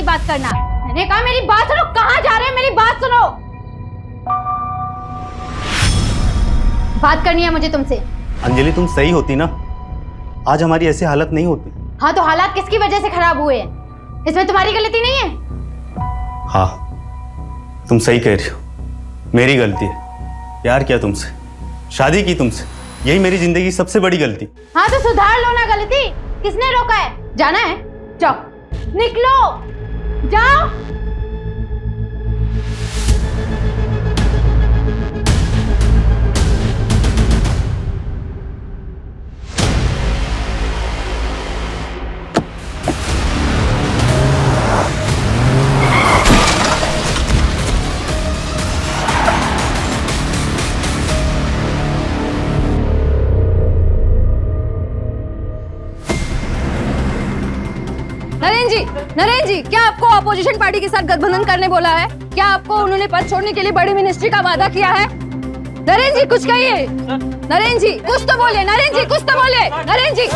बात करना। मैंने कहा मेरी बात सुनो, कहाँ जा रहे हैं, मेरी बात सुनो। बात करनी है मुझे तुमसे। अंजलि तुम सही होती ना, आज हमारी ऐसी हालत नहीं होती। हाँ तो हालात किसकी वजह से खराब हुए हैं? इसमें तुम्हारी गलती नहीं है। हाँ तुम सही कह रही हो, मेरी गलती है। प्यार किया तुमसे, शादी की तुमसे, यही मेरी जिंदगी की सबसे बड़ी गलती। हाँ तो सुधार लो ना गलती। किसने रोका है? जाना है, जाओ, निकलो, जाओ। नरेंद्र जी, क्या आपको अपोजिशन पार्टी के साथ गठबंधन करने बोला है? क्या आपको उन्होंने पद छोड़ने के लिए बड़ी मिनिस्ट्री का वादा किया है? नरेंद्र जी कुछ कहिए। नरेंद्र जी कुछ तो बोले। नरेंद्र जी कुछ तो बोले। नरेंद्र जी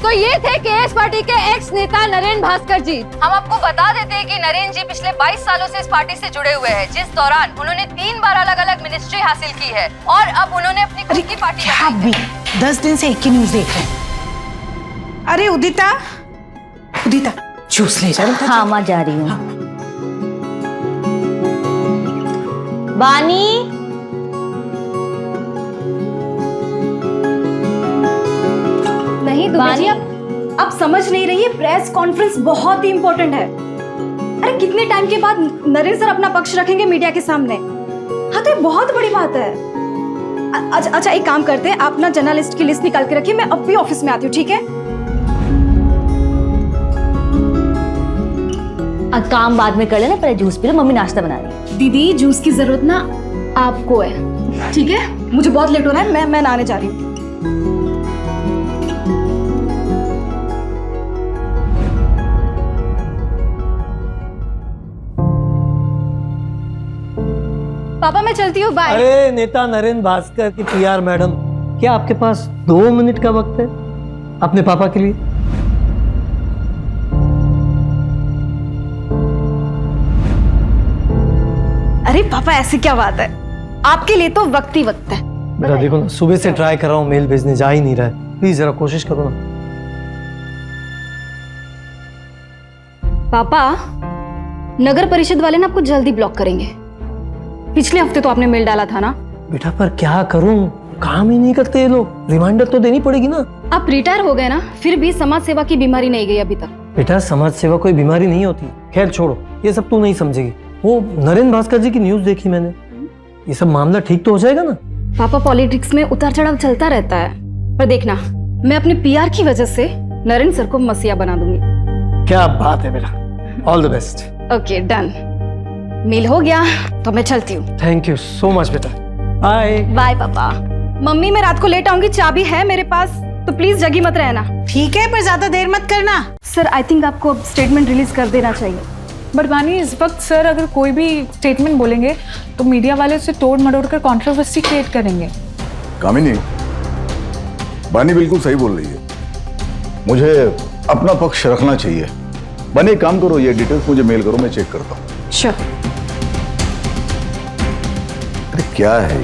तो ये थे केएस पार्टी के एक्स नेता नरेंद्र भास्कर जी। हम आपको बता देते हैं कि नरेंद्र जी पिछले 22 सालों से इस पार्टी से जुड़े हुए हैं, जिस दौरान उन्होंने 3 बार अलग अलग मिनिस्ट्री हासिल की है और अब उन्होंने अपनी खुद की पार्टी। आप भी 10 दिन से एक ही न्यूज देख रहे हैं। अरे उदिता, उदिता जूस ले जा। हाँ माँ जा रही हूँ। हाँ। बानी, नहीं दुबे जी, आप समझ नहीं रही है, प्रेस कॉन्फ्रेंस बहुत ही इंपॉर्टेंट है। अरे कितने टाइम के बाद नरेंद्र सर अपना पक्ष रखेंगे मीडिया के सामने। हाँ तो ये बहुत बड़ी बात है। अच्छा एक काम करते हैं, आप ना जर्नलिस्ट की लिस्ट निकाल के रखिए, मैं अब भी ऑफिस में आती हूँ, ठीक है? काम बाद में कर लेना, पहले जूस पी लो, मम्मी नाश्ता बना रही है। दीदी जूस की जरूरत ना आपको है, ठीक है? मुझे बहुत लेट हो रहा है, मैं नहाने जा रही हूँ। पापा मैं चलती हूँ, बाय। अरे नेता नरेंद्र भास्कर की पीआर मैडम, क्या आपके पास 2 मिनट का वक्त है अपने पापा के लिए? अरे पापा ऐसी क्या बात है, आपके लिए तो वक्त ही वक्त है। बेटा देखो ना, सुबह से ट्राई कर रहा हूँ, मेल भेजने जा ही नहीं रहा है। प्लीज जरा कोशिश करो ना। पापा नगर परिषद वाले ना आपको जल्दी ब्लॉक करेंगे। पिछले हफ्ते तो आपने मेल डाला था ना। बेटा पर क्या करूं, काम ही नहीं करते ये लोग। रिमाइंडर तो देनी पड़ेगी ना। आप रिटायर हो गए ना, फिर भी समाज सेवा की बीमारी नहीं गई अभी तक। बेटा समाज सेवा कोई बीमारी नहीं होती। खैर छोड़ो, ये सब तू नहीं समझेगी। वो नरेंद्र भास्कर जी की न्यूज देखी मैंने, ये सब मामला ठीक तो हो जाएगा ना? पापा पॉलिटिक्स में उतार चढ़ाव चलता रहता है, पर देखना मैं अपने पीआर की वजह से नरेंद्र सर को मसीहा बना दूंगी। क्या बात है बेटा, all the best. Okay done, mail हो गया तो मैं चलती हूँ। थैंक यू सो मच बेटा, बाय। बाय पापा। मम्मी मैं रात को लेट आऊंगी, चाबी है मेरे पास, तो प्लीज जगी मत रहना। ठीक है, पर ज्यादा देर मत करना। सर आई थिंक आपको अब स्टेटमेंट रिलीज कर देना चाहिए। बट बानी इस वक्त सर अगर कोई भी स्टेटमेंट बोलेंगे तो मीडिया वाले उसे तोड़ मरोड़ कर कंट्रोवर्सी क्रिएट करेंगे। कामिनी, बानी बिल्कुल सही बोल रही है, मुझे अपना पक्ष रखना चाहिए। बानी एक काम करो, ये डिटेल्स मुझे मेल करो, मैं चेक करता हूँ। श्योर। अरे क्या है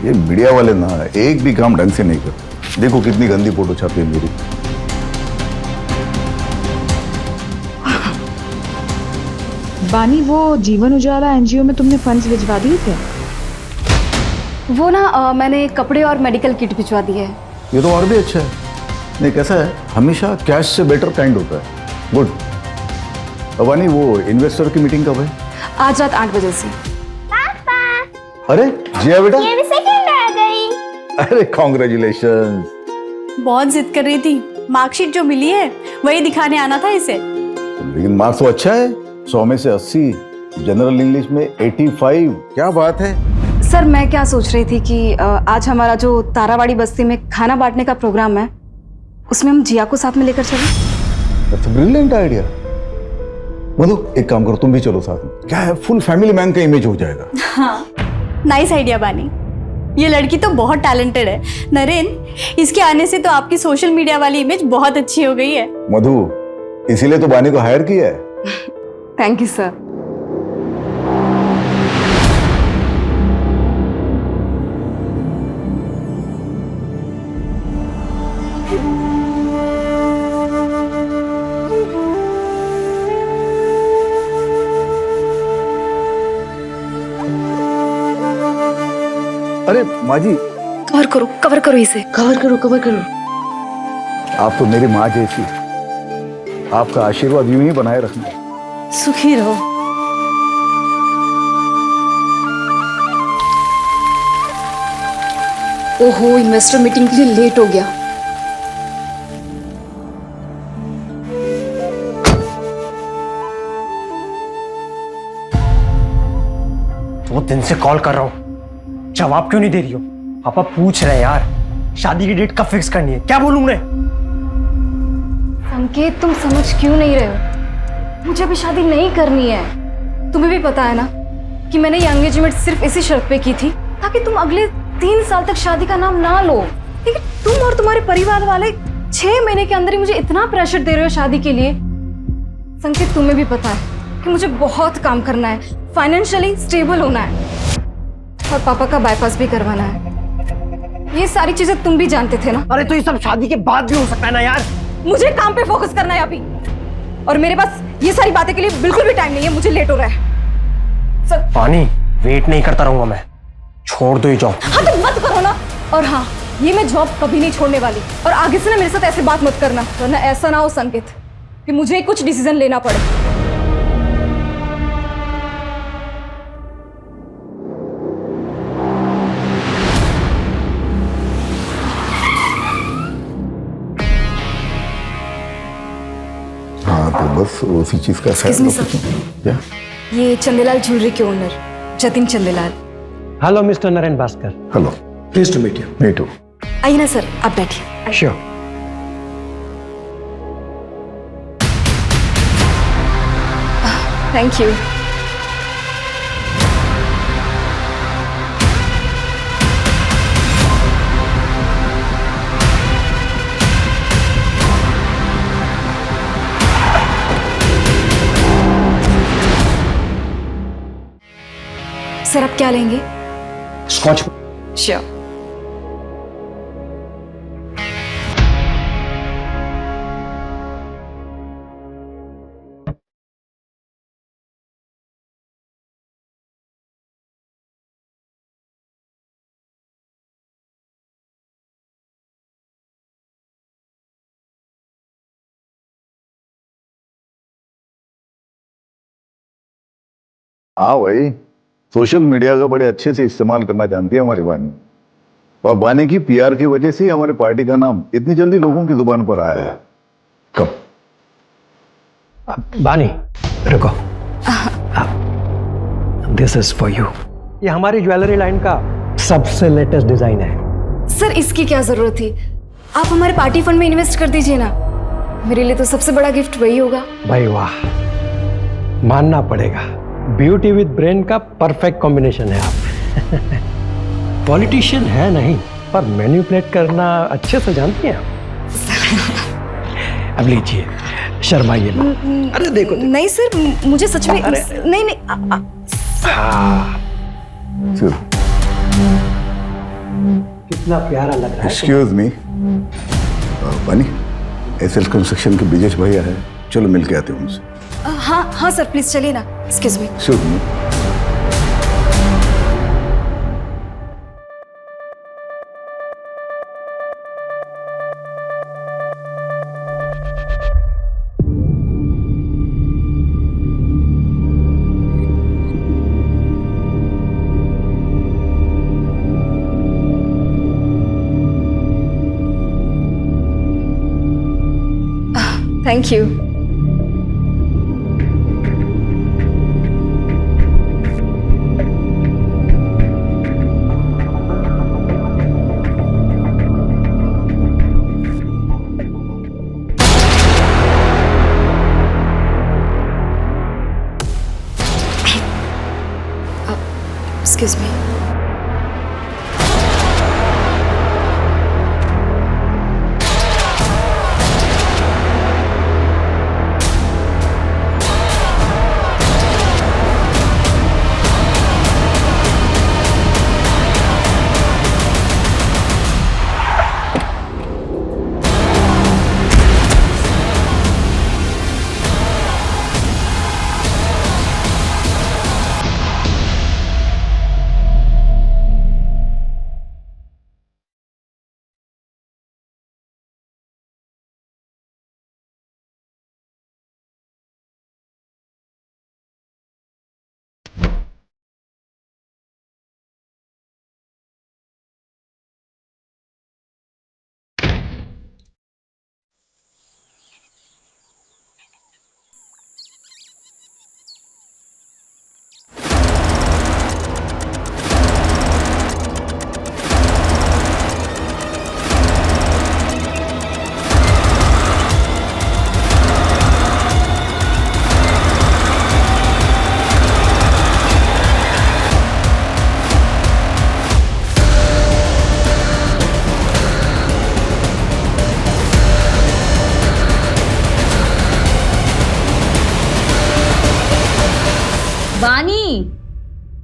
ये मीडिया वाले ना एक भी काम ढंग से नहीं करते। देखो कितनी गंदी फोटो छापी है मेरी। बानी वो जीवन उजाला एनजीओ में तुमने फंड्स भिजवा दिए थे? वो ना मैंने कपड़े और मेडिकल किट भिजवा दी है। ये तो और भी अच्छा है। नहीं कैसा है, हमेशा कैश से बेटर काइंड होता है। गुड। बानी वो इन्वेस्टर की मीटिंग कब है? आज रात 8 बजे से। पापा। अरे जिया बेटा, ये भी सेकंड आ गई। अरे कॉन्ग्रेचुलेशन। बहुत जिद कर रही थी, मार्कशीट जो मिली है वही दिखाने आना था इसे। लेकिन मार्क्स तो अच्छा है, 100 में से 80, जनरल इंग्लिश में 85। क्या बात है। सर मैं क्या सोच रही थी कि आज हमारा जो तारावाड़ी बस्ती में खाना बांटने का प्रोग्राम है, उसमें हम जिया को साथ में लेकर चलें। That's a brilliant idea. Madhu एक काम करो, तुम भी चलो साथ में। क्या है, फुल फैमिली मैन का इमेज हो जाएगा। हाँ नाइस आइडिया बानी, ये लड़की तो बहुत टैलेंटेड है। नरेंद्र, इसके आने से तो आपकी सोशल मीडिया वाली इमेज बहुत अच्छी हो गई है। मधु इसीलिए तो बानी को हायर किया है। Thank you sir. अरे माँ जी, कवर करो इसे। कवर करो। आप तो मेरी माँ जैसी, आपका आशीर्वाद यूं ही बनाए रखना। सुखी रहो। ओहो, इन्वेस्टर मीटिंग के लिए लेट हो गया। दो दिन से कॉल कर रहा हूँ, जवाब क्यों नहीं दे रही हो? पापा पूछ रहे हैं यार, शादी की डेट कब फिक्स करनी है? क्या बोलूं मैं? संकेत, तुम समझ क्यों नहीं रहे हो? मुझे अभी शादी नहीं करनी है। तुम्हें भी पता है ना कि मैंने ये एंगेजमेंट सिर्फ इसी शर्त पे की थी ताकि तुम अगले 3 साल तक शादी का नाम ना लो। लेकिन तुम और तुम्हारे परिवार वाले 6 महीने के अंदर ही मुझे इतना प्रेशर दे रहे हो शादी के लिए। संकेत, तुम्हें भी पता है कि मुझे बहुत काम करना है, फाइनेंशियली स्टेबल होना है और पापा का बाईपास भी करवाना है। ये सारी चीजें तुम भी जानते थे ना। अरे तो ये सब शादी के बाद भी हो सकता है ना यार। मुझे काम पे फोकस करना है अभी, और मेरे पास ये सारी बातें के लिए बिल्कुल भी टाइम नहीं है। मुझे लेट हो रहा है सर। पानी, वेट नहीं करता रहूंगा मैं, छोड़ दो ये जॉब। हाँ तो मत करो ना। और हाँ, ये मैं जॉब कभी नहीं छोड़ने वाली, और आगे से ना मेरे साथ ऐसे बात मत करना, वरना ऐसा ना हो संकेत कि मुझे कुछ डिसीजन लेना पड़े। हाँ तो बस उसी चीज का Excuse me, sir. क्या? ये चंदेलाल ज्वेलरी के owner Jatin Chandelal. Hello mister Naren Bhaskar. Hello, please to meet you. Me too. आइए ना सर, आप बैठिए। श्योर। Thank you. सर, आप क्या लेंगे? स्कॉच। श्योर। हाँ भाई, सोशल मीडिया का बड़े अच्छे से इस्तेमाल करना जानती है हमारी बानी, और बानी की पीआर की वजह से ही हमारी पार्टी का नाम इतनी जल्दी लोगों की जुबान पर आया है। कब? बानी रुको, दिस इज फॉर यू। ये हमारी ज्वेलरी लाइन का सबसे लेटेस्ट डिजाइन है। सर, इसकी क्या जरूरत थी? आप हमारे पार्टी फंड में इन्वेस्ट कर दीजिए ना। मेरे लिए तो सबसे बड़ा गिफ्ट वही होगा। भाई वाह, मानना पड़ेगा, ब्यूटी विद ब्रेन का परफेक्ट कॉम्बिनेशन है आप। पॉलिटिशियन है नहीं, पर मैनिपुलेट करना अच्छे से जानती हैं आप। अब लीजिए, शर्माइए मत। अरे देखो, देखो। नहीं सर, मुझे सच में अरे, नहीं नहीं चल, कितना प्यारा लग रहा है। एक्सक्यूज मी, बानी, एसएल कंस्ट्रक्शन के ब्रिजेश भैया है, चलो मिल के आते हैं उनसे। हाँ हाँ सर, प्लीज चलिए ना। Excuse me. Excuse me. Thank you. Excuse me.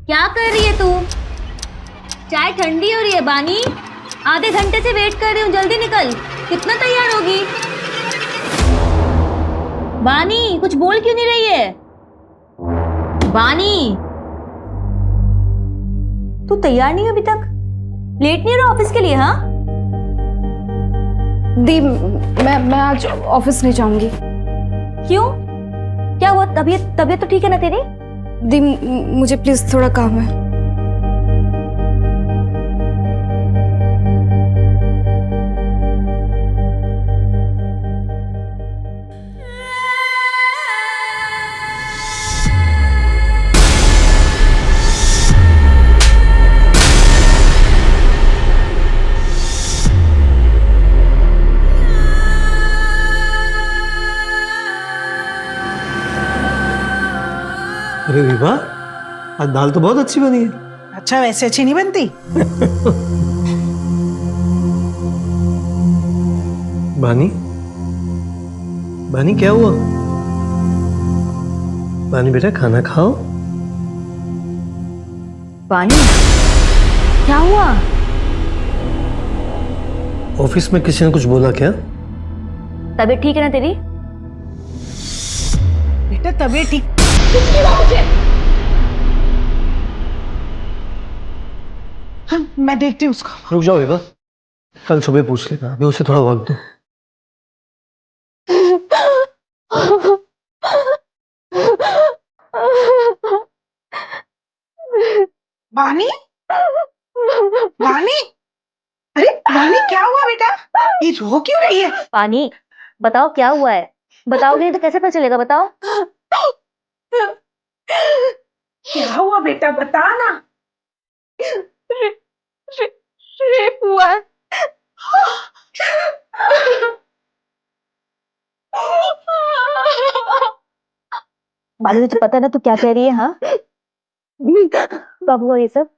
क्या कर रही है तू? चाय ठंडी हो रही है बानी। आधे घंटे से वेट कर रही हूँ, जल्दी निकल। कितना तैयार होगी? बानी कुछ बोल क्यों नहीं रही है? बानी तू तैयार नहीं है अभी तक? लेट नहीं हो रहा ऑफिस के लिए? हाँ दी, मैं आज ऑफिस नहीं जाऊंगी। क्यों? क्या हुआ? तबीयत तो ठीक है ना तेरी? दी, मुझे प्लीज थोड़ा काम है। अरे विभा, आज दाल तो बहुत अच्छी बनी है। अच्छा, वैसे अच्छी नहीं बनती? बानी, बानी क्या हुआ? बानी बेटा खाना खाओ। बानी क्या हुआ? ऑफिस में किसी ने कुछ बोला क्या? तबीयत ठीक है ना तेरी? बेटा तबीयत ठीक? हाँ, मैं देखती हूँ उसको। रुक जाओ विभा, कल सुबह पूछ लेना, अभी उसे थोड़ा वक्त दो। वानी, वानी, अरे वानी क्या हुआ बेटा? ये रो क्यों रही है? पानी बताओ क्या हुआ है? बताओगे नहीं तो कैसे पता चलेगा? बताओ क्या हुआ बेटा, बता ना। रेप हुआ है। बाली तुझे पता है ना तू क्या कह रही है? हाँ कब हुआ ये सब?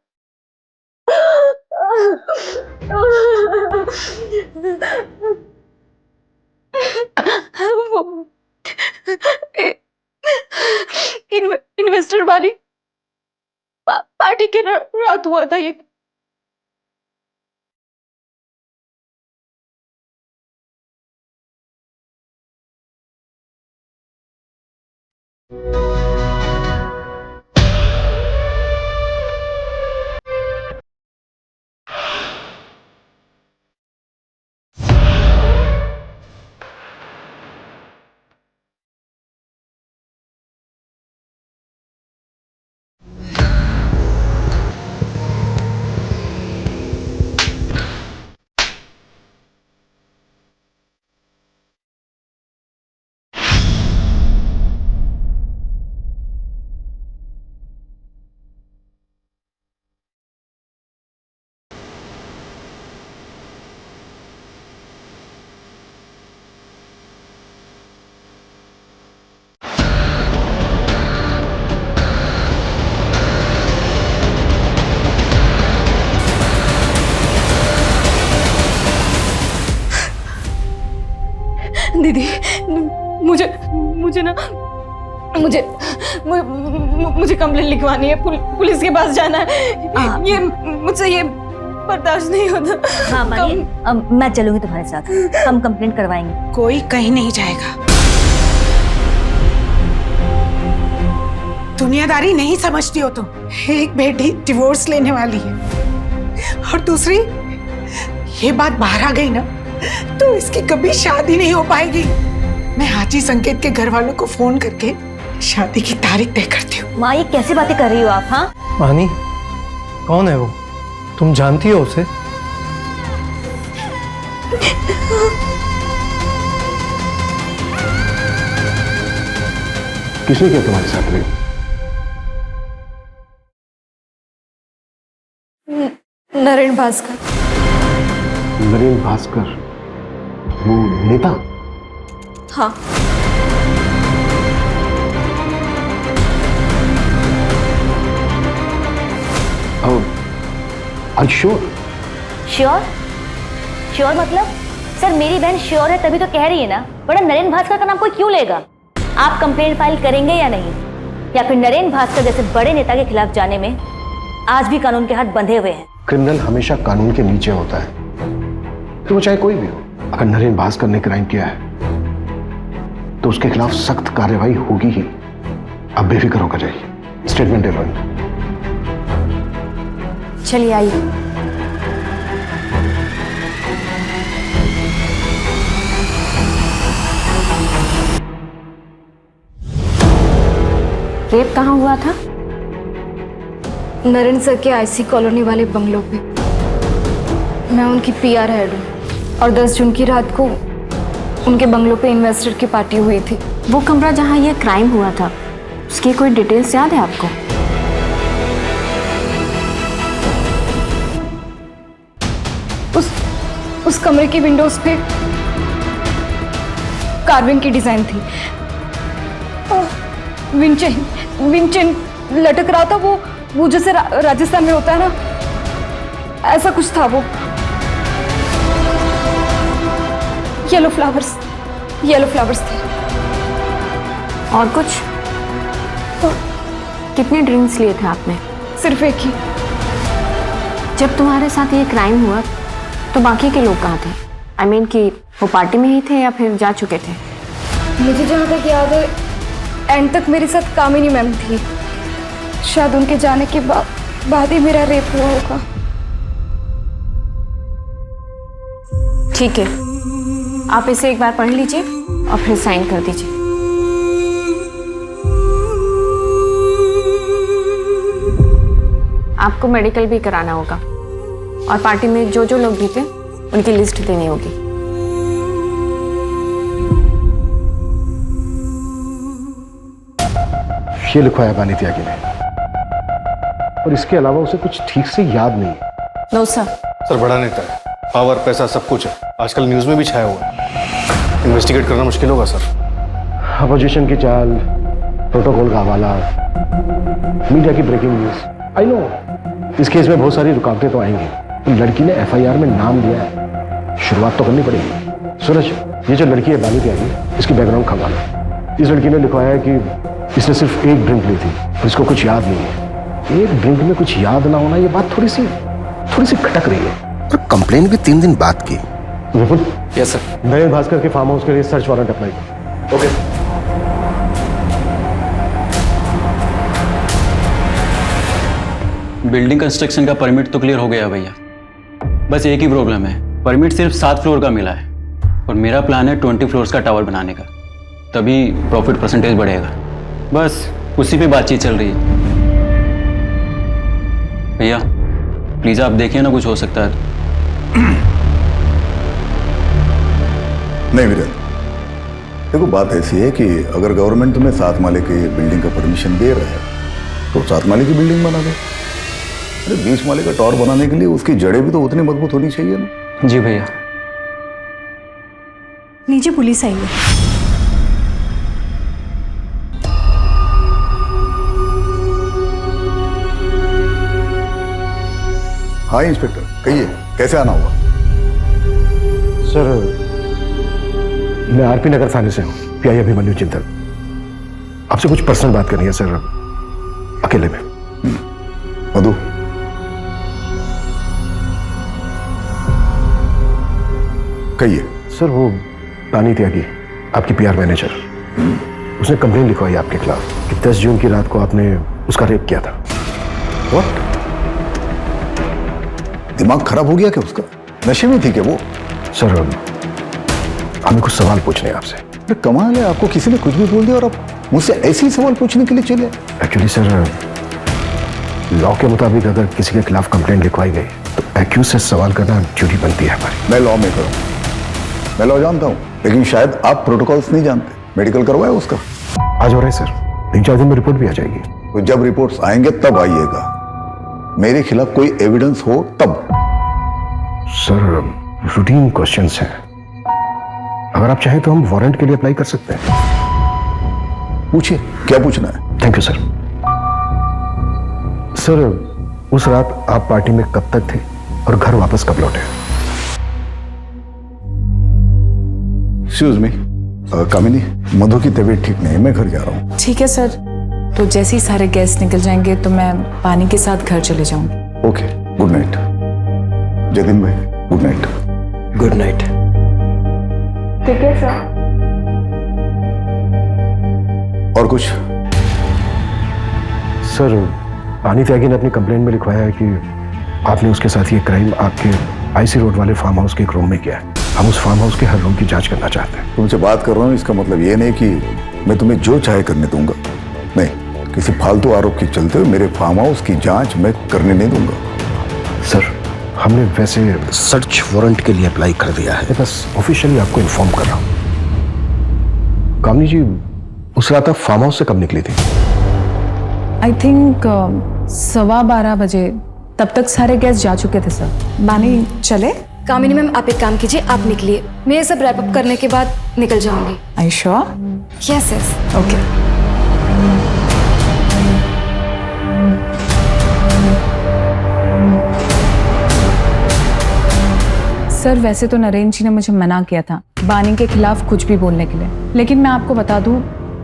इन्वेस्टर वाली पार्टी के रात हुआ था ये। दीदी, मुझे कंप्लेंट लिखवानी है, पुलिस के पास जाना है। ये मुझसे ये बर्दाश्त नहीं होता। हाँ मानी, मैं चलूंगी तुम्हारे साथ, हम कंप्लेंट करवाएंगे। कोई कहीं नहीं जाएगा। दुनियादारी नहीं समझती हो तुम। एक बेटी डिवोर्स लेने वाली है और दूसरी ये बात बाहर आ गई ना तो इसकी कभी शादी नहीं हो पाएगी। मैं हाजी संकेत के घर वालों को फोन करके शादी की तारीख तय करती हूँ। माँ ये कैसी बातें कर रही हो आप? हाँ मानी, कौन है वो? तुम जानती हो उसे? किसने किया तुम्हारे साथ रेप? नरेन भास्कर। नरेन भास्कर, वो नेता? हाँ। श्योर? श्योर? श्योर मतलब? सर मेरी बहन श्योर है तभी तो कह रही है ना, वरना नरेन भास्कर का नाम कोई क्यों लेगा? आप कंप्लेंट फाइल करेंगे या नहीं? या फिर नरेन भास्कर जैसे बड़े नेता के खिलाफ जाने में आज भी कानून के हाथ बंधे हुए हैं। क्रिमिनल हमेशा कानून के नीचे होता है, तो वो चाहे कोई भी हो। अगर नरेन भास्कर ने क्राइम किया है तो उसके खिलाफ सख्त कार्रवाई होगी ही। अब बेफिक्र होकर जाइए, स्टेटमेंट दे लो। चलिए आइए। रेप कहाँ हुआ था? नरेन सर के आईसी कॉलोनी वाले बंगलों पे। मैं उनकी पीआर हेड हूँ और 10 जून की रात को उनके बंगलों पे इन्वेस्टर की पार्टी हुई थी। वो कमरा जहाँ ये क्राइम हुआ था, उसकी कोई डिटेल्स याद है आपको? उस कमरे की विंडोज पे कार्विंग की डिजाइन थी। विंचेन लटक रहा था, वो जैसे राजस्थान में होता है ना, ऐसा कुछ था वो। येलो फ्लावर्स थे। और कुछ? कितने ड्रिंक्स लिए थे आपने? सिर्फ एक ही। जब तुम्हारे साथ ये क्राइम हुआ तो बाकी के लोग कहाँ थे? I mean कि वो पार्टी में ही थे या फिर जा चुके थे? मुझे जहाँ तक याद है, एंड तक मेरे साथ कामिनी मैम थी। शायद उनके जाने के बाद ही मेरा रेप हुआ होगा। ठीक है, आप इसे एक बार पढ़ लीजिए और फिर साइन कर दीजिए। आपको मेडिकल भी कराना होगा और पार्टी में जो लोग भी थे उनकी लिस्ट देनी होगी। ये लिखवाया बानी त्यागी ने, और इसके अलावा उसे कुछ ठीक से याद नहीं है। No sir. सर बड़ा नेता है, पावर पैसा सब कुछ है, आजकल न्यूज में भी छाया हुआ है। इन्वेस्टिगेट करना मुश्किल होगा सर। अपोजिशन की चाल, प्रोटोकॉल का हवाला, मीडिया की ब्रेकिंग न्यूज। आई नो इस केस में बहुत सारी रुकावटें तो आएंगी। लड़की ने एफआईआर में नाम दिया है, शुरुआत तो करनी पड़ेगी। सूरज, ये जो लड़की है बानी त्यागी, इसकी बैकग्राउंड खंगालो। इस लड़की ने लिखवाया है कि इसने सिर्फ एक ड्रिंक ली थी और इसको कुछ याद नहीं है। एक ड्रिंक में कुछ याद ना होना, ये बात थोड़ी सी खटक रही है। पर कंप्लेन भी 3 दिन बाद की। विपुल, यस सर। नरेन भास्कर के फार्म हाउस के लिए सर्च वारंट अप्लाई करो। ओके। बिल्डिंग कंस्ट्रक्शन का परमिट तो क्लियर हो गया भैया, बस एक ही प्रॉब्लम है, परमिट सिर्फ 7 फ्लोर का मिला है और मेरा प्लान है 20 फ्लोर्स का टावर बनाने का, तभी प्रॉफिट परसेंटेज बढ़ेगा। बस उसी पे बातचीत चल रही है। भैया प्लीज आप देखिए ना, कुछ हो सकता है तो। नहीं वीरेंद्र, देखो बात ऐसी है कि अगर गवर्नमेंट तुम्हें 7 माले की बिल्डिंग का परमिशन दे रहा है तो 7 माले की बिल्डिंग बना दो। अरे 20 माले का टावर बनाने के लिए उसकी जड़ें भी तो उतनी मजबूत होनी चाहिए ना। जी भैया। नीचे पुलिस आई है। हाँ इंस्पेक्टर, कहिए कैसे आना होगा? सर, मैं आरपी नगर थाने से हूँ, पीआई अभिमन्यु चिंतन। आपसे कुछ पर्सनल बात करनी है सर, अकेले में। मधु, कहिए। सर, वो बानी त्यागी, आपकी पीआर मैनेजर, उसने कंप्लेन लिखवाई आपके खिलाफ कि 10 जून की रात को आपने उसका रेप किया था। व्हाट? दिमाग खराब हो गया क्या उसका? नशे में थी क्या वो? सर, हमें कुछ सवाल पूछने हैं आपसे। अरे कमाल है, आपको किसी ने कुछ भी बोल दिया और आप मुझसे ऐसे ही सवाल पूछने के लिए चले? एक्चुअली सर, लॉ के मुताबिक अगर किसी के खिलाफ कंप्लेंट लिखवाई गई तो एक्यूज से सवाल करना ड्यूटी बनती है हमारी। मैं लॉ मेकर हूँ, मैं लॉ जानता हूँ, लेकिन शायद आप प्रोटोकॉल्स नहीं जानते। मेडिकल करवाया उसका? आज हो रहा है सर, 3-4 दिन में रिपोर्ट भी आ जाएगी। तो जब रिपोर्ट्स आएंगे तब आइएगा, मेरे खिलाफ कोई एविडेंस हो तब। सर, रूटीन क्वेश्चंस हैं, अगर आप चाहें तो हम वारंट के लिए अप्लाई कर सकते हैं। पूछिए, क्या पूछना है? Thank you sir. सर, उस रात आप पार्टी में कब तक थे और घर वापस कब लौटे? एक्सक्यूज मी, कामिनी, मधु की तबीयत ठीक नहीं है, मैं घर जा रहा हूँ। ठीक है सर, तो जैसे ही सारे गेस्ट निकल जाएंगे तो मैं बानी के साथ घर चले जाऊंगी। ओके, गुड नाइट जतिन भाई, गुड नाइट। Good night. ठीक है सर। और कुछ? सर, बानी त्यागी ने अपनी कंप्लेंट में लिखवाया है कि आपने उसके साथ ये क्राइम आपके आईसी रोड वाले फार्म हाउस के एक रूम में किया है। हम उस फार्म हाउस के हर रूम की जांच करना चाहते हैं। तुमसे बात कर रहा हूँ, इसका मतलब ये नहीं कि मैं तुम्हें जो चाहे करने दूंगा। नहीं, किसी फालतू आरोप के चलते हुए मेरे फार्म हाउस की जांच मैं करने नहीं दूंगा। सर, हमने वैसे सर्च वारंट के लिए अप्लाई कर दिया है, बस ऑफिशियली आपको इन्फॉर्म कर रहा हूँ। कामनी जी, उस रात आप फार्म हाउस से कब निकली थी? आई थिंक 12:15 बजे। तब तक सारे गेस्ट जा चुके थे सर। बानी चले? कामिनी मैम, आप एक काम कीजिए, आप निकलिए, मैं ये सब रैप अप करने के बाद निकल जाऊंगी। Are you sure? Yes yes. Okay. Sir, वैसे तो नरेंद्र जी ने मुझे मना किया था बानी के खिलाफ कुछ भी बोलने के लिए, लेकिन मैं आपको बता दूं,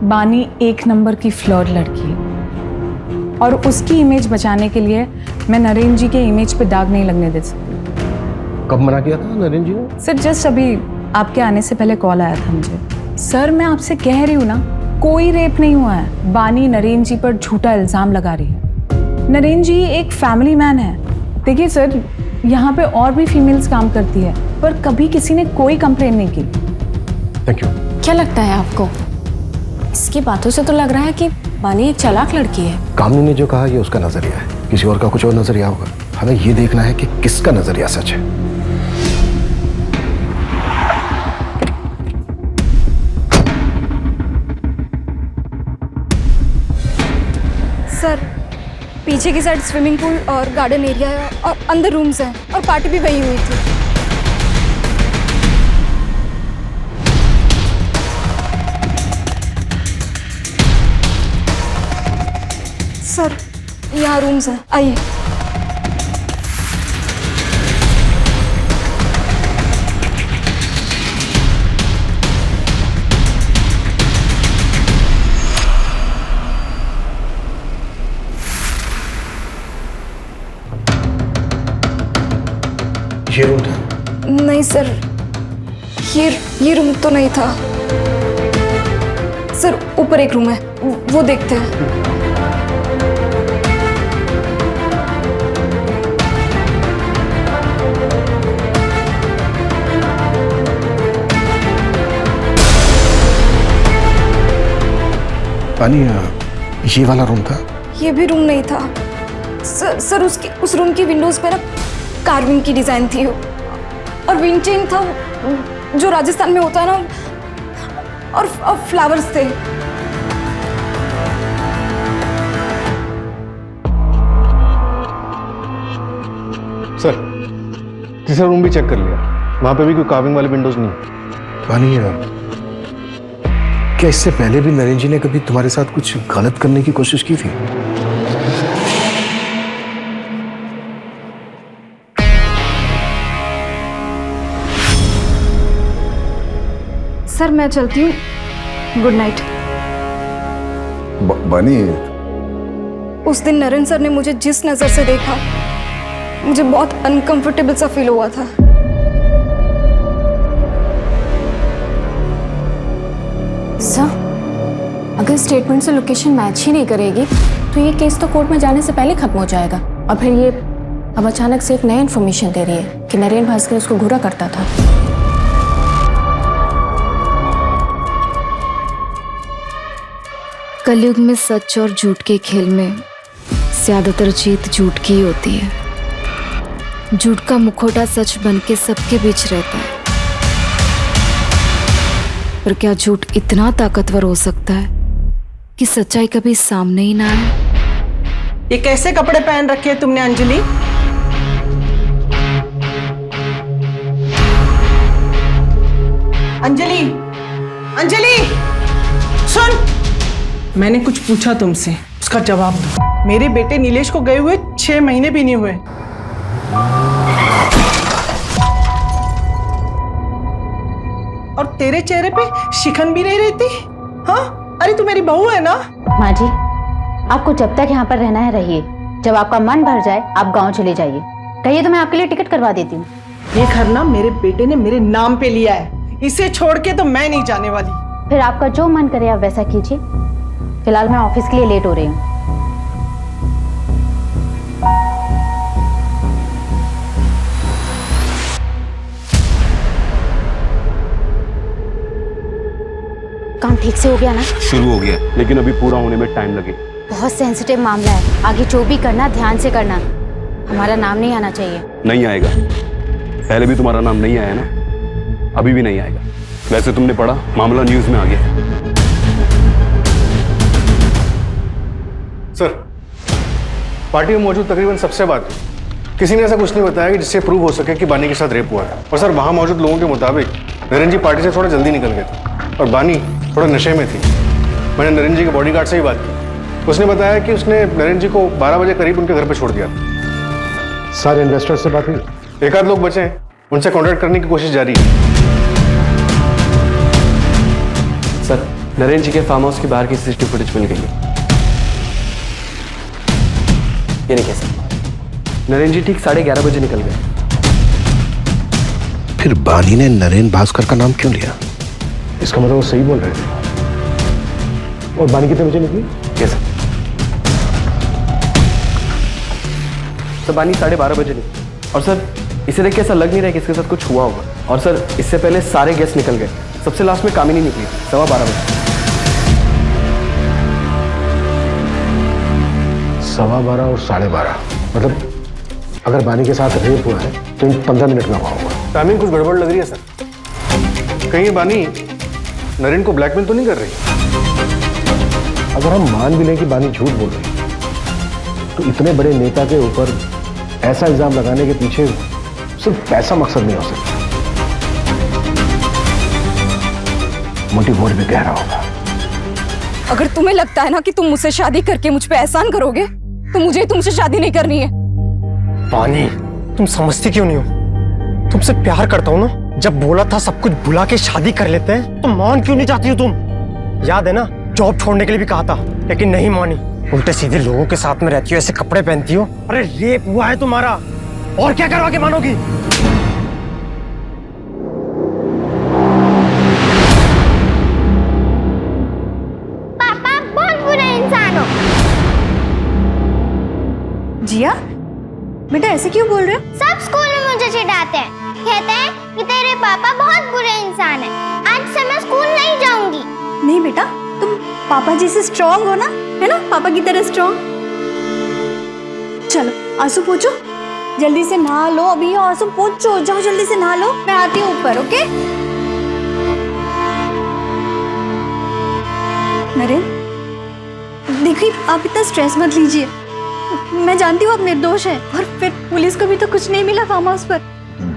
बानी एक नंबर की फ्लर्ट लड़की है और उसकी इमेज बचाने के लिए मैं नरेंद्र जी के इमेज पे दाग नहीं लगने दे सकती। कब मना किया था नरेंद्र जी ने? सर, जस्ट अभी आपके आने से पहले कॉल आया था मुझे। सर, मैं आपसे कह रही हूँ ना, कोई रेप नहीं हुआ है। बानी नरेंद्र जी पर झूठा इल्जाम लगा रही है। नरेंद्र जी एक फैमिली मैन है। देखिए सर, यहाँ पे और भी फीमेल्स काम करती है, पर कभी किसी ने कोई कंप्लेन नहीं की। Thank you. क्या लगता है आपको? इसकी बातों से तो लग रहा है कि बानी एक चालाक लड़की है। कामनी ने जो कहा ये उसका नजरिया है, किसी और का कुछ और नजरिया होगा। हमें ये देखना है कि किसका नजरिया सच है। सर, पीछे की साइड स्विमिंग पूल और गार्डन एरिया है और अंदर रूम्स हैं और पार्टी भी वही हुई थी। सर, यहाँ रूम्स हैं, आइए। ये रूम था? नहीं सर, ये रूम तो नहीं था सर। ऊपर एक रूम है, वो देखते हैं। पानी, ये वाला रूम था? ये भी रूम नहीं था सर। उस रूम की विंडोज पे ना कार्विंग की डिजाइन थी और विंटेज था जो राजस्थान में होता है ना, और फ्लावर्स थे। सर, तीसरा रूम भी चेक कर लिया, वहां पे भी कोई कार्विंग वाली विंडोज नहीं। पानी, क्या इससे पहले भी नरेंद्र जी ने कभी तुम्हारे साथ कुछ गलत करने की कोशिश की थी? सर, मैं चलती हूँ, गुड नाइट। बानी, उस दिन नरेंद्र सर ने मुझे जिस नजर से देखा, मुझे बहुत अनकंफर्टेबल सा फील हुआ था। सर, अगर स्टेटमेंट से लोकेशन मैच ही नहीं करेगी तो ये केस तो कोर्ट में जाने से पहले खत्म हो जाएगा। और फिर ये अब अचानक से एक नई इन्फॉर्मेशन दे रही है कि नरेंद्र भास्कर उसको घूरा करता था। कलयुग में सच और झूठ के खेल में ज्यादातर जीत झूठ की ही होती है। झूठ का मुखौटा सच बन के सबके बीच रहता है, पर क्या झूठ इतना ताकतवर हो सकता है कि सच्चाई कभी सामने ही ना आए? ये कैसे कपड़े पहन रखे हैं तुमने अंजलि? अंजलि, अंजलि, सुन, मैंने कुछ पूछा तुमसे, उसका जवाब दो। मेरे बेटे नीलेश को गए हुए 6 महीने भी नहीं हुए। और तेरे चेहरे पे शिकन भी नहीं रहती? हाँ, अरे तू मेरी बहू है ना? माँ जी, आपको जब तक यहाँ पर रहना है रहिए, जब आपका मन भर जाए आप गांव चले जाइए। कहिए तो मैं आपके लिए टिकट करवा देती हूँ। ये घर ना मेरे बेटे ने मेरे नाम पे लिया है, इसे छोड़ के तो मैं नहीं जाने वाली। फिर आपका जो मन करे आप वैसा कीजिए। फिलहाल मैं ऑफिस के लिए लेट हो रही हूँ। काम ठीक से हो गया ना? शुरू हो गया, लेकिन अभी पूरा होने में टाइम लगेगा। बहुत सेंसिटिव मामला है, आगे जो भी करना ध्यान से करना। हमारा नाम नहीं आना चाहिए। नहीं आएगा, पहले भी तुम्हारा नाम नहीं आया ना, अभी भी नहीं आएगा। वैसे तुमने पढ़ा, मामला न्यूज में आ गया। सर, पार्टी में मौजूद तकरीबन सबसे बात हुई। किसी ने ऐसा कुछ नहीं बताया कि जिससे प्रूव हो सके कि बानी के साथ रेप हुआ है। और सर, वहां मौजूद लोगों के मुताबिक नरेंद्र जी पार्टी से थोड़ा जल्दी निकल गए थे और बानी थोड़ा नशे में थी। मैंने नरेंद्र जी के बॉडीगार्ड से ही बात की, उसने बताया कि उसने नरेंद्र जी को 12 बजे करीब उनके घर पर छोड़ दिया था। सारे इन्वेस्टर्स से बात हुई? एक आध लोग बचे हैं, उनसे कॉन्टैक्ट करने की कोशिश जारी है। सर, नरेंद्र जी के फार्म हाउस के बाहर की सीसीटीवी फुटेज मिल गई है। ये नहीं कैसे? नरेंद्र जी ठीक 11:30 बजे निकल गए। फिर बानी ने नरेंद्र भास्कर का नाम क्यों लिया? इसका मतलब वो सही बोल रहे थे। और बानी कितने बजे निकली? कैसे? सर, बानी 12:30 बजे निकली। और सर, इसे देख के ऐसा लग नहीं रहा है कि इसके साथ कुछ हुआ होगा। और सर, इससे पहले सारे गेस्ट निकल गए, सबसे लास्ट में कामिनी निकली 12:15 बजे। 12:15 और 12:30, मतलब अगर बानी के साथ रेप हुआ है तो इन 15 मिनट में हुआ होगा। टाइमिंग कुछ गड़बड़ लग रही है सर। कहीं बानी नरेंद्र को ब्लैकमेल तो नहीं कर रही? अगर हम मान भी लें कि बानी झूठ बोल रही है, तो इतने बड़े नेता के ऊपर ऐसा इल्जाम लगाने के पीछे सिर्फ पैसा मकसद नहीं हो सकता, मोटिव और भी गहरा होगा। अगर तुम्हें लगता है ना कि तुम मुझसे शादी करके मुझ पे एहसान करोगे, तो मुझे तुमसे शादी नहीं करनी है। पानी, तुम समझती क्यों नहीं हो? तुमसे प्यार करता हूँ ना। जब बोला था सब कुछ भुला के शादी कर लेते हैं, तो मान क्यों नहीं जाती हो तुम? याद है ना, जॉब छोड़ने के लिए भी कहा था, लेकिन नहीं मानी। उल्टे सीधे लोगों के साथ में रहती हो, ऐसे कपड़े पहनती हो। अरे रेप हुआ है तुम्हारा, और क्या करवा के मानोगी? पापा बहुत बुरे इंसान हो। जिया, बेटा ऐसे क्यों बोल रहे हो? सब स्कूल में मुझे चिढ़ाते हैं, कहते हैं कि तेरे पापा बहुत बुरे इंसान हैं। आज से मैं स्कूल नहीं जाऊंगी। नहीं बेटा, तुम पापा जी से स्ट्रांग हो ना, है ना, पापा की तरह स्ट्रांग। चलो आंसू पोंछो, जल्दी से नहा लो। अभी आंसू पोंछो, जाओ जल्दी से नहा लो, मैं आती हूँ ऊपर। ओके नरेंद्र, देखिए आप इतना स्ट्रेस मत लीजिए। मैं जानती हूँ आप निर्दोष हैं, और फिर पुलिस को भी तो कुछ नहीं मिला फार्म हाउस पर।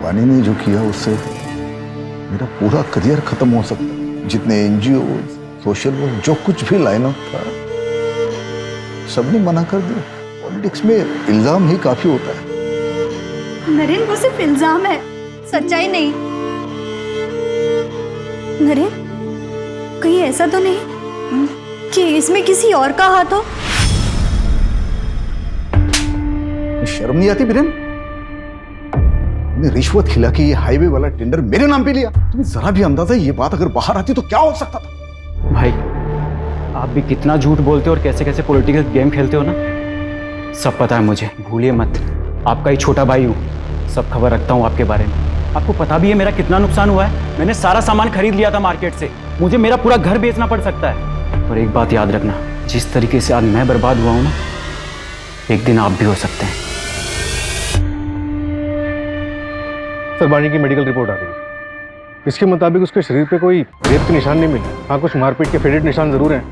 बानी ने जो किया उससे मेरा पूरा करियर खत्म हो सकता है। जितने एनजीओ, सोशल वर्क, जो कुछ भी लाइन अप था, सबने मना कर दिया। पॉलिटिक्स में इल्जाम ही काफी होता है। नरेंद्र, वो सिर्फ इल्जाम है, सच्चाई नहीं। नरेंद्र, कहीं ऐसा तो नहीं कि इसमें किसी और का हाथ हो? शर्म नहीं आती बिरेन? रिश्वत खिला के ये हाईवे वाला टेंडर मेरे नाम पे लिया। तुम्हें जरा भी अंदाजा ये बात अगर बाहर आती तो क्या हो सकता था? भाई, आप भी कितना झूठ बोलते हो और कैसे कैसे पॉलिटिकल गेम खेलते हो ना, सब पता है मुझे। भूलिए मत, आपका ही छोटा भाई हूँ, सब खबर रखता हूँ आपके बारे में। आपको पता भी है मेरा कितना नुकसान हुआ है। मैंने सारा सामान खरीद लिया था मार्केट से, मुझे मेरा पूरा घर बेचना पड़ सकता है। और एक बात याद रखना, जिस तरीके से आज मैं बर्बाद हुआ हूँ ना, एक दिन आप भी हो सकते हैं। सर, बानी की मेडिकल रिपोर्ट आ गई है। इसके मुताबिक उसके शरीर पे कोई रेप के निशान नहीं मिले। हाँ, कुछ मारपीट के फेडेड निशान जरूर हैं,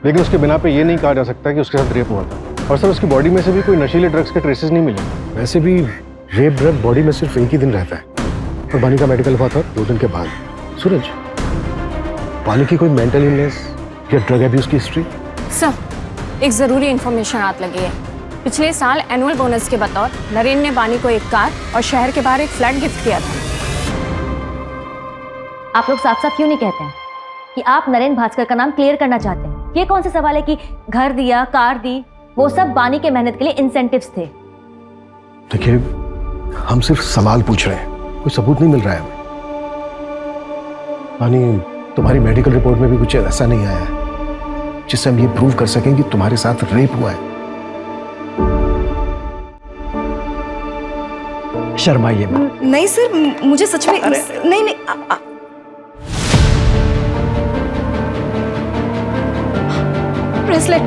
लेकिन उसके बिना पे ये नहीं कहा जा सकता कि उसके साथ रेप हुआ था। और सर, उसकी बॉडी में से भी कोई नशीले ड्रग्स के ट्रेसेस नहीं मिले। वैसे भी रेप ड्रग बॉडी में सिर्फ एक ही दिन रहता है, और बानी का मेडिकल हुआ था 2 दिन के बाद। सूरज, बानी की कोई मेंटल इलनेस या ड्रग अब्यूज की हिस्ट्री? सर, एक जरूरी इंफॉर्मेशन हाथ लगी है। पिछले साल एनुअल बोनस के बतौर नरेंद्र ने बानी को एक कार और शहर के बाहर एक फ्लैट गिफ्ट किया था। आप लोग साफ साफ क्यों नहीं कहते हैं कि आप नरेंद्र भास्कर का नाम क्लियर करना चाहते हैं? ये कौन सा सवाल है कि घर दिया, कार दी, वो सब बानी के मेहनत के लिए इंसेंटिव्स थे। देखिए, हम सिर्फ सवाल पूछ रहे हैं, कोई सबूत नहीं मिल रहा है हमें। बानी, तुम्हारी मेडिकल रिपोर्ट में भी कुछ ऐसा नहीं आया है जिससे हम ये प्रूव कर सकें कि तुम्हारे साथ रेप हुआ है। शर्माइए मत। नहीं सर, मुझे सच में नहीं नहीं ब्रेसलेट,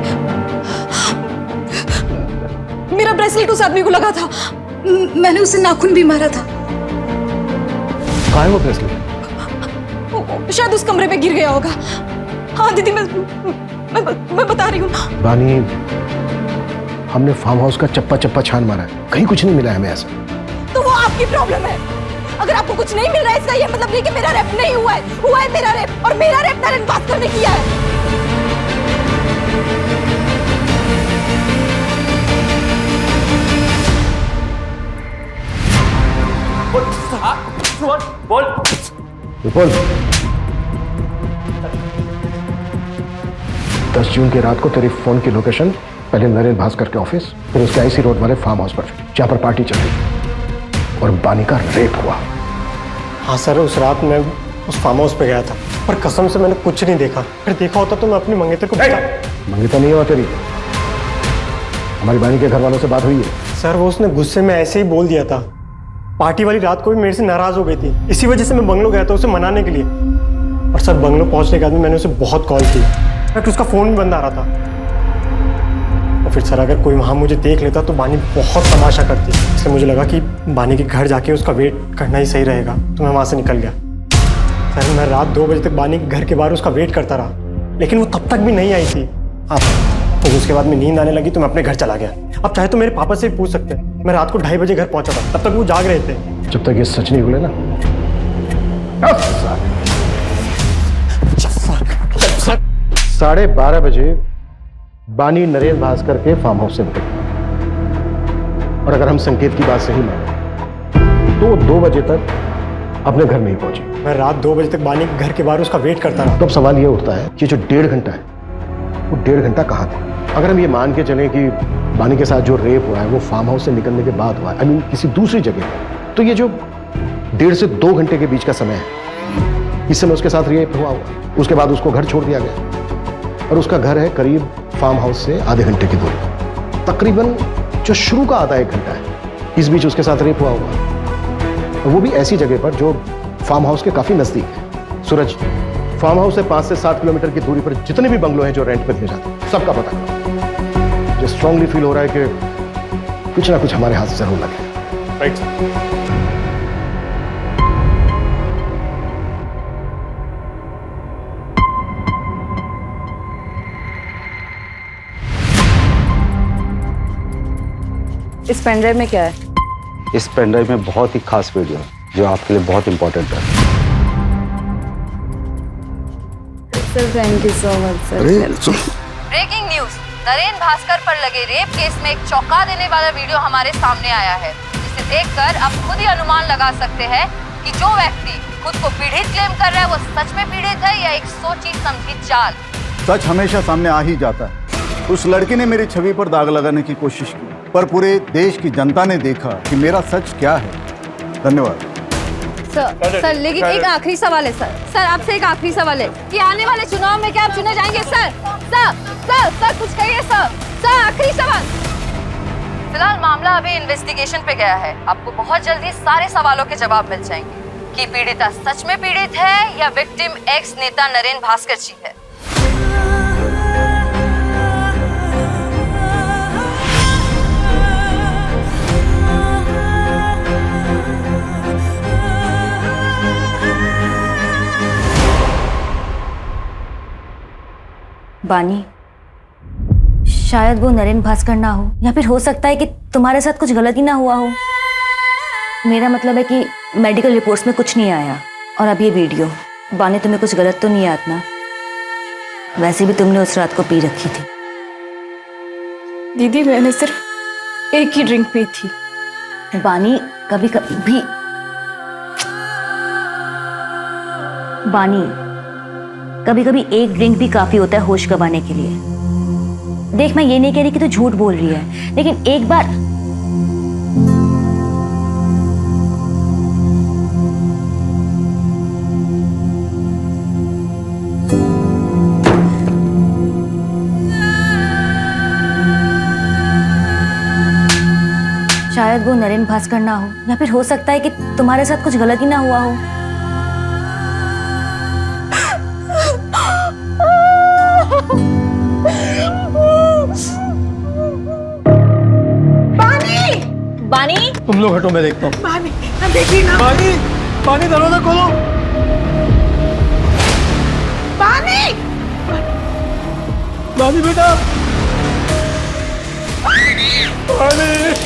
मेरा ब्रेसलेट उस आदमी को लगा था। मैंने उसे नाखून भी मारा था। कहाँ है वो ब्रेसलेट? शायद उस कमरे में गिर गया होगा। हाँ दीदी, मैं बता रही हूँ। बानी, हमने फार्म हाउस का चप्पा चप्पा छान मारा है, कहीं कुछ नहीं मिला है हमें ऐसा। तो वो आपकी प्रॉब्लम है। अगर आपको कुछ नहीं मिल रहा है इसका ये मतलब नहीं कि मेरा रेप नहीं हुआ है। हुआ है मेरा रेप, और मेरा रेप नरेन भास्कर ने किया है। बोल। 10 जून की रात को तेरी फोन की लोकेशन पहले नरेन भास्कर के ऑफिस, फिर उसके आईसी रोड वाले फार्म हाउस पर, जहां पर पार्टी चल रही और बानी का रेप हुआ। हाँ सर, उस रात मैं उस फार्म हाउस पे गया था, पर कसम से मैंने कुछ नहीं देखा। फिर देखा होता तो मैं अपनी मंगेतर को मंगेतर नहीं हुआ तेरी, हमारी बानी के घर वालों से बात हुई है। सर, वो उसने गुस्से में ऐसे ही बोल दिया था। पार्टी वाली रात को भी मेरे से नाराज हो गई थी, इसी वजह से मैं बंगलो गया था उसे मनाने के लिए। और सर, बंगलो पहुंचने के बाद मैंने उसे बहुत कॉल की, बट उसका फोन भी बंद आ रहा था। और फिर सर, अगर कोई वहाँ मुझे देख लेता तो बानी बहुत तमाशा करती, इसलिए मुझे लगा कि बानी के घर जाके उसका वेट करना ही सही रहेगा, तो मैं वहाँ से निकल गया। सर, मैं रात 2 बजे तक बानी के घर के बाहर उसका वेट करता रहा, लेकिन वो तब तक भी नहीं आई थी। तो उसके बाद में नींद आने लगी तो मैं अपने घर चला गया। अब चाहे तो मेरे पापा से पूछ सकते हैं, मैं रात को 2:30 बजे घर पहुंचा था, तब तक वो जाग रहे थे। जब तक ये सच नहीं बोले ना। 12:30 बजे बानी नरेन भास्कर के फार्म हाउस से निकली, और अगर हम संकेत की बात सही माने तो 2 बजे तक अपने घर नहीं पहुंची। मैं रात 2 बजे तक बानी के घर के बाहर उसका वेट करता रहा। तो अब सवाल ये उठता है कि जो 1.5 घंटा है, वो 1.5 घंटा कहाँ थे? अगर हम ये मान के चलें कि बानी के साथ जो रेप हुआ है वो फार्म हाउस से निकलने के बाद हुआ है, आई मीन किसी दूसरी जगह, तो ये जो 1.5 से 2 घंटे के बीच का समय है, इस समय उसके साथ रेप हुआ होगा। उसके बाद उसको घर छोड़ दिया गया, और उसका घर है करीब फार्म हाउस से आधे घंटे की दूरी, तकरीबन जो शुरू का आधा 1 घंटा है, इस बीच उसके साथ रेप हुआ होगा, और वो भी ऐसी जगह पर जो फार्म हाउस के काफी नजदीक है। सूरज, फार्म हाउस से 5 से 7 किलोमीटर की दूरी पर जितने भी बंगलो हैं जो रेंट पर दिए जाते हैं, सबका पता करो। जो स्ट्रांगली फील हो रहा है कि कुछ ना कुछ हमारे हाथ से जरूर लगे। राइट। इस पेनड्राइव में क्या है? इस पेनड्राइव में बहुत ही खास वीडियो है जो आपके लिए बहुत इंपॉर्टेंट है। Sir, thank you so much sir. Breaking news, Naren Bhaskar पर लगे रेप केस में एक चौंका देने वाला वीडियो हमारे सामने आया है, जिसे देखकर आप खुद ही अनुमान लगा सकते हैं कि जो व्यक्ति खुद को पीड़ित क्लेम कर रहा है वो सच में पीड़ित है या एक सोची समझी चाल। सच हमेशा सामने आ ही जाता है। उस लड़की ने मेरी छवि पर दाग लगाने की कोशिश की, पर पूरे देश की जनता ने देखा कि मेरा सच क्या है। धन्यवाद। सर, लेकिन एक आखिरी सवाल है सर, आपसे एक आखिरी सवाल है कि आने वाले चुनाव में क्या आप चुने जाएंगे? सर कुछ कहिए सर, आखिरी सवाल। फिलहाल मामला अभी इन्वेस्टिगेशन पे गया है, आपको बहुत जल्दी सारे सवालों के जवाब मिल जाएंगे कि पीड़िता सच में पीड़ित है या विक्टिम एक्स नेता नरेन भास्कर जी है। बानी, शायद वो नरेन भास्कर ना हो, या फिर हो सकता है कि तुम्हारे साथ कुछ गलती ना हुआ हो। मेरा मतलब है कि मेडिकल रिपोर्ट्स में कुछ नहीं आया। और अब ये वीडियो, बानी तुम्हें कुछ गलत तो नहीं याद ना? वैसे भी तुमने उस रात को पी रखी थी। दीदी, मैंने सिर्फ एक ही ड्रिंक पी थी। बानी, कभी कभी एक ड्रिंक भी काफी होता है होश गंवाने के लिए। देख मैं ये नहीं कह रही कि तू झूठ बोल रही है, लेकिन एक बार शायद वो नरेंद्र भास्कर ना हो, या फिर हो सकता है कि तुम्हारे साथ कुछ गलती ना हुआ हो। बानी, बानी, तुम लोग हटो, मैं देखता हूँ। बानी, ना देखिए ना। बानी, बानी दरवाजा खोलो। बानी, बानी बेटा, बानी।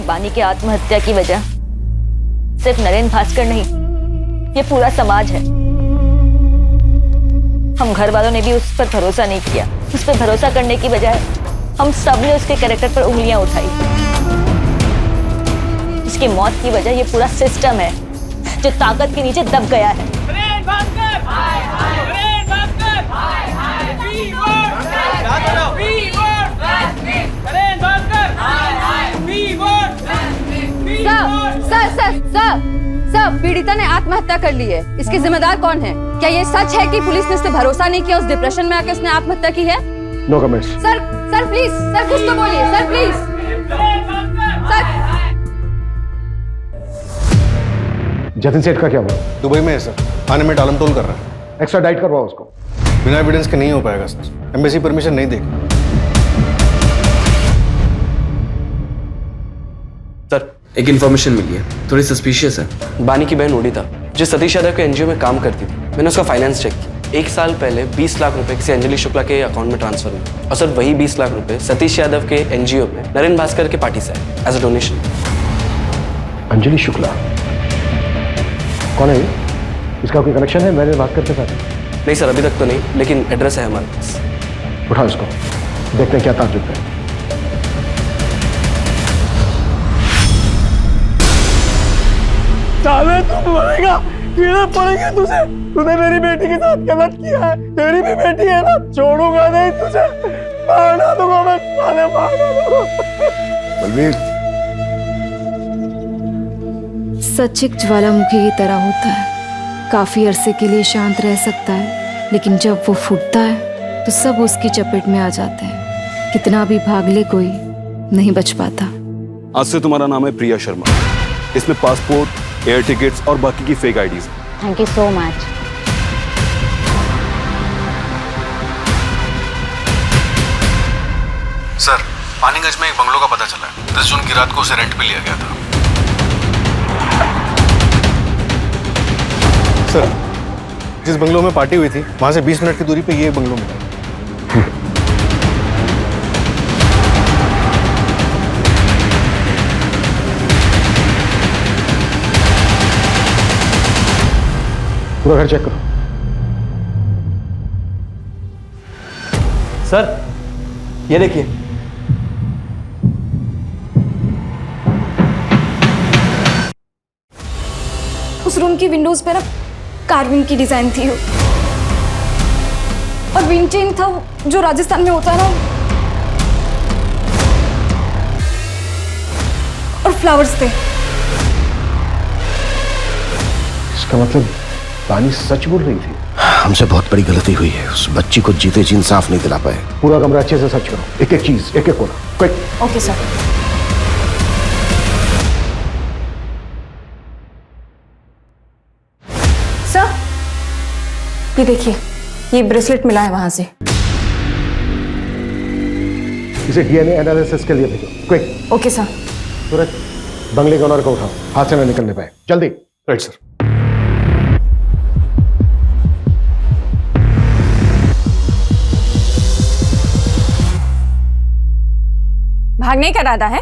बानी की आत्महत्या की वजह सिर्फ नरेंद्र भास्कर नहीं, ये पूरा समाज है। हम घर वालों ने भी उस पर भरोसा नहीं किया। उस पर भरोसा करने की बजाय हम सब ने उसके कैरेक्टर पर उंगलियां उठाई। उसकी मौत की वजह ये पूरा सिस्टम है जो ताकत के नीचे दब गया है। सर, पीड़िता ने आत्महत्या कर ली है। इसके जिम्मेदार कौन है? क्या ये सच है कि पुलिस ने उस पर भरोसा नहीं किया, उस डिप्रेशन में आके उसने आत्महत्या की है? No comments. Sir please, sir कुछ तो बोलिए, सर प्लीज। सर, जतिन सेठ का क्या हुआ? दुबई में है सर, आने में टालमटोल कर रहा है। एक्स्ट्रा डाइट करवाओ उसको। बिना एविडेंस के नहीं हो पाएगा सर, एम्बेसी परमिशन नहीं देगी। सर एक इन्फॉर्मेशन मिली है, थोड़ी सस्पिशियस है। बानी की बहन ओडिता जो सतीश यादव के एनजीओ में काम करती थी, मैंने उसका फाइनेंस चेक किया। 1 साल पहले 20 लाख रुपए किसी अंजलि शुक्ला के अकाउंट में ट्रांसफर हुए, और सर वही 20 लाख रुपए सतीश यादव के एनजीओ में नरेंद्र भास्कर के पार्टी से आए as a donation. Anjali Shukla कौन है ये? इसका कोई कनेक्शन है नरेंद्र भास्कर के साथ? नहीं सर, अभी तक तो नहीं, लेकिन एड्रेस है हमारे पास। उठाओ इसको, देखते हैं क्या ताज्जुब है। साले तू मरेगा, कीड़े पड़ेंगे तुझे। तूने मेरी बेटी के साथ गलत किया है, तेरी भी बेटी है ना, छोड़ूंगा नहीं तुझे, मार दूंगा मैं, साले मार दूंगा। बलवीर, सच एक ज्वालामुखी की तरह होता है, काफी अरसे के लिए शांत रह सकता है, लेकिन जब वो फूटता है तो सब उसकी चपेट में आ जाते हैं। कितना भी भाग ले कोई नहीं बच पाता। आज से तुम्हारा नाम है प्रिया शर्मा। इसमें पासपोर्ट, एयर टिकट्स और बाकी की fake IDs. Thank you so much. Sir, Paniganj में एक बंगलो का पता चला है। 10 जून की रात को उसे रेंट पे लिया गया था। सर, जिस बंगलो में पार्टी हुई थी वहां से 20 मिनट की दूरी पे ये बंगलो मिला। पूरा घर चेक करो। सर ये देखिए, उस रूम की विंडोज पे ना कार्विंग की डिजाइन थी, और विंड चेन था जो राजस्थान में होता है ना, और फ्लावर्स थे। इसका मतलब बानी सच बोल रही थी। हमसे बहुत बड़ी गलती हुई है, उस बच्ची को जीते जी इंसाफ नहीं दिला पाए। पूरा कमरा अच्छे से सर्च करो, एक एक चीज, एक एक कोना, क्विक। Okay sir. सर ये देखिए, ये ब्रेसलेट मिला है वहां से। इसे डीएनए एनालिसिस के लिए भेजो, क्विक। Okay sir. तुरंत बंगले के ओनर को उठाओ, हाथ से न निकलने पाए, जल्दी। Right sir. भागने का इरादा है?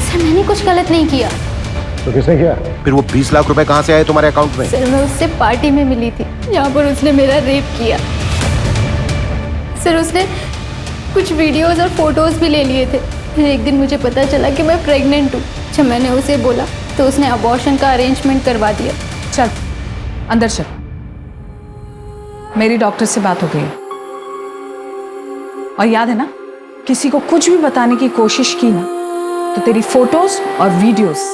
सर मैंने कुछ गलत नहीं किया। तो किसने किया? फिर वो 20 लाख रुपए कहाँ से आए तुम्हारे अकाउंट में? सर मैं उससे पार्टी में मिली थी जहाँ पर उसने मेरा रेप किया। सर उसने कुछ वीडियोस और फोटोज भी ले लिए थे। फिर एक दिन मुझे पता चला कि मैं प्रेग्नेंट हूँ। जब मैंने उसे बोला तो उसने अबॉर्शन का अरेंजमेंट करवा दिया। चल अंदर चल, मेरी डॉक्टर से बात हो गई है। और याद है ना, किसी को कुछ भी बताने की कोशिश की ना तो तेरी फोटोज और वीडियोस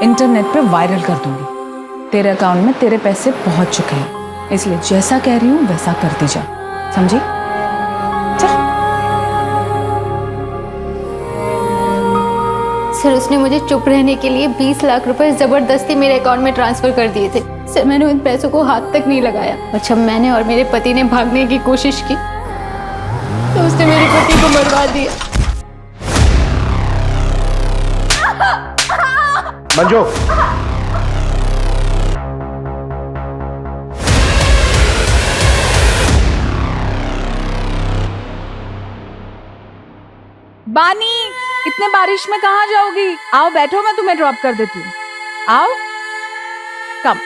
इंटरनेट पे वायरल कर दूंगी। तेरे अकाउंट में तेरे पैसे पहुंच चुके हैं, इसलिए जैसा कह रही हूं वैसा करती जा, समझी? सर उसने मुझे चुप रहने के लिए 20 लाख रुपए जबरदस्ती मेरे अकाउंट में ट्रांसफर कर दिए थे। सर मैंने उन पैसों को हाथ तक नहीं लगाया और जब मैंने और मेरे पति ने भागने की कोशिश की तो उसने मेरे पति को मरवा दिया। मंजू, बानी, इतने बारिश में कहाँ जाओगी? आओ बैठो, मैं तुम्हें ड्रॉप कर देती हूँ। आओ, कम।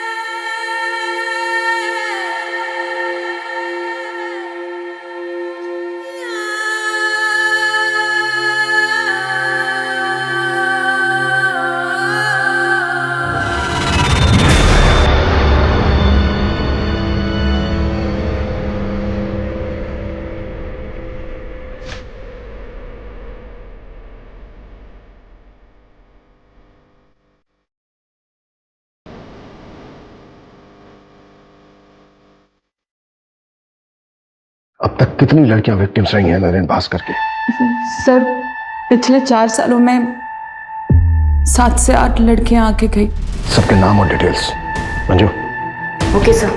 अब तक कितनी लड़कियां विक्टिम्स रही हैं नरेन भास्कर के? सर पिछले 4 सालों में 7 से 8 लड़कियां आके गई। सबके नाम और डिटेल्स। मंजू। Okay sir.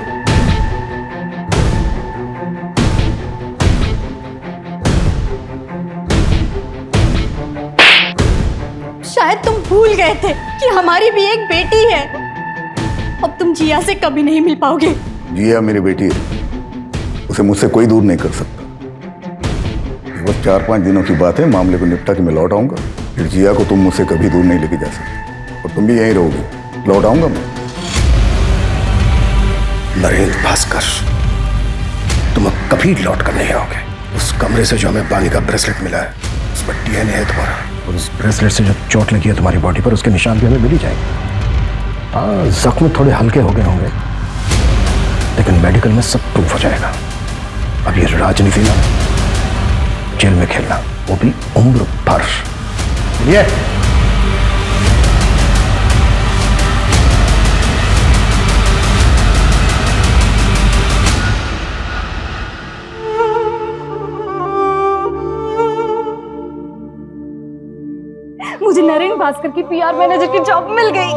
शायद तुम भूल गए थे कि हमारी भी एक बेटी है। अब तुम जिया से कभी नहीं मिल पाओगे। जिया मेरी बेटी है, उसे मुझसे कोई दूर नहीं कर सकता। बस 4-5 दिनों की बात है, मामले को निपटा के मैं लौट आऊंगा। फिर जिया को तुम मुझसे कभी दूर नहीं लेके जा सकते और तुम भी यहीं रहोगे। लौट आऊंगा मैं। नरेंद्र भास्कर, तुम अब कभी लौट कर नहीं आओगे। उस कमरे से जो हमें बानी का ब्रेसलेट मिला है उस पर DNA है तुम्हारा, और उस ब्रेसलेट से जो चोट लगी है तुम्हारी बॉडी पर उसके निशान भी हमें मिल ही जाएंगे। हाँ, जख्म थोड़े हल्के हो गए होंगे लेकिन मेडिकल में सब प्रूफ हो जाएगा। अब ये राजनीति ना जेल में खेलना, वो भी उम्र भर। ये मुझे नरेंद्र भास्कर की PR मैनेजर की जॉब मिल गई।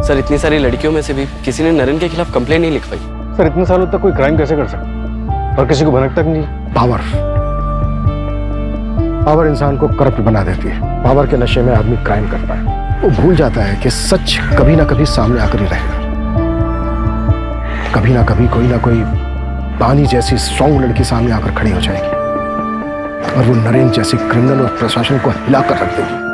सर इतनी सारी लड़कियों में से भी किसी ने नरेन के खिलाफ कंप्लेन नहीं लिखवाई। सर इतने सालों तक कोई क्राइम कैसे कर सकता और किसी को भनक तक नहीं? पावर इंसान को करप्ट बना देती है। पावर के नशे में आदमी क्राइम करता है। वो भूल जाता है कि सच कभी ना कभी सामने आकर ही रहेगा। कभी ना कभी कोई ना कोई बानी जैसी स्ट्रॉन्ग लड़की सामने आकर खड़ी हो जाएगी और वो नरेन जैसी क्रिमिनल और प्रशासन को हिलाकर रख देगी।